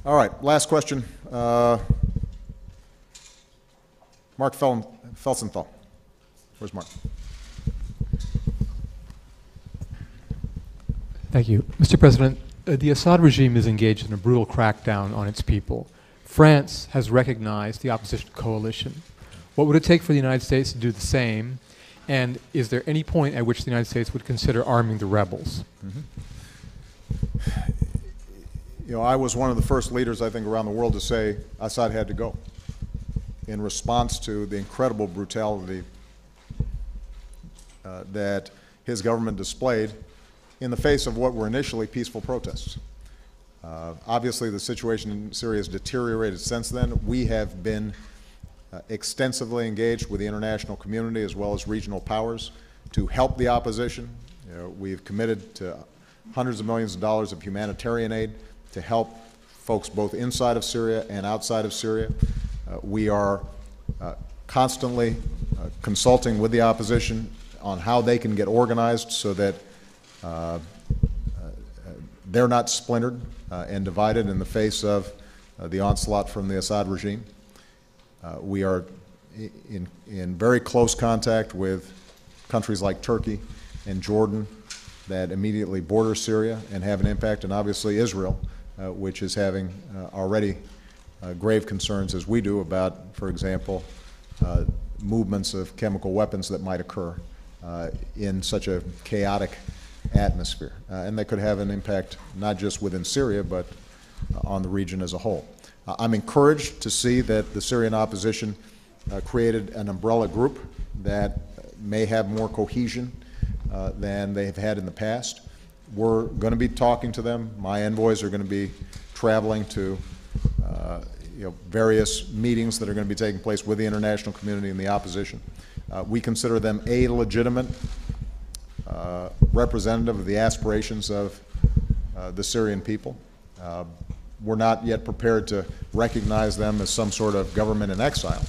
All right, last question. Mark Felsenthal. Where's Mark? Thank you. Mr. President, the Assad regime is engaged in a brutal crackdown on its people. France has recognized the opposition coalition. What would it take for the United States to do the same? And is there any point at which the United States would consider arming the rebels? You know, I was one of the first leaders, I think, around the world to say Assad had to go in response to the incredible brutality that his government displayed in the face of what were initially peaceful protests. Obviously, the situation in Syria has deteriorated since then. We have been extensively engaged with the international community as well as regional powers to help the opposition. You know, we've committed to hundreds of millions of dollars of humanitarian aid to help folks both inside of Syria and outside of Syria. We are constantly consulting with the opposition on how they can get organized so that they're not splintered and divided in the face of the onslaught from the Assad regime. We are in very close contact with countries like Turkey and Jordan that immediately border Syria and have an impact, and obviously Israel, which is having already grave concerns, as we do, about, for example, movements of chemical weapons that might occur in such a chaotic atmosphere. And they could have an impact not just within Syria, but on the region as a whole. I'm encouraged to see that the Syrian opposition created an umbrella group that may have more cohesion than they have had in the past. We're going to be talking to them. My envoys are going to be traveling to various meetings that are going to be taking place with the international community and the opposition. We consider them a legitimate representative of the aspirations of the Syrian people. We're not yet prepared to recognize them as some sort of government in exile,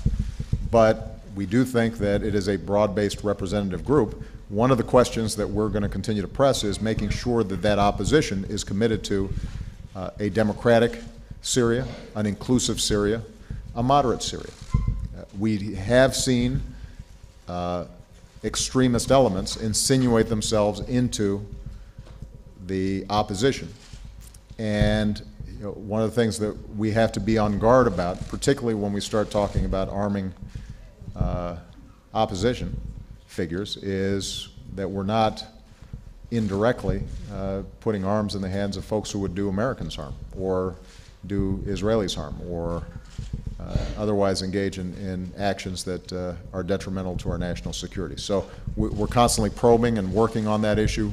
but we do think that it is a broad-based representative group. One of the questions that we're going to continue to press is making sure that that opposition is committed to a democratic Syria, an inclusive Syria, a moderate Syria. We have seen extremist elements insinuate themselves into the opposition. And one of the things that we have to be on guard about, particularly when we start talking about arming opposition figures, is that we're not indirectly putting arms in the hands of folks who would do Americans harm or do Israelis harm or otherwise engage in actions that are detrimental to our national security. So we're constantly probing and working on that issue.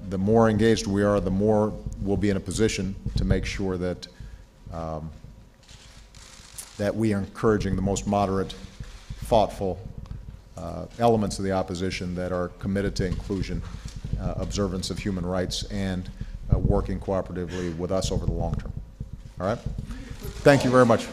The more engaged we are, the more we'll be in a position to make sure that that we are encouraging the most moderate, thoughtful elements of the opposition that are committed to inclusion, observance of human rights, and working cooperatively with us over the long term. All right? Thank you very much.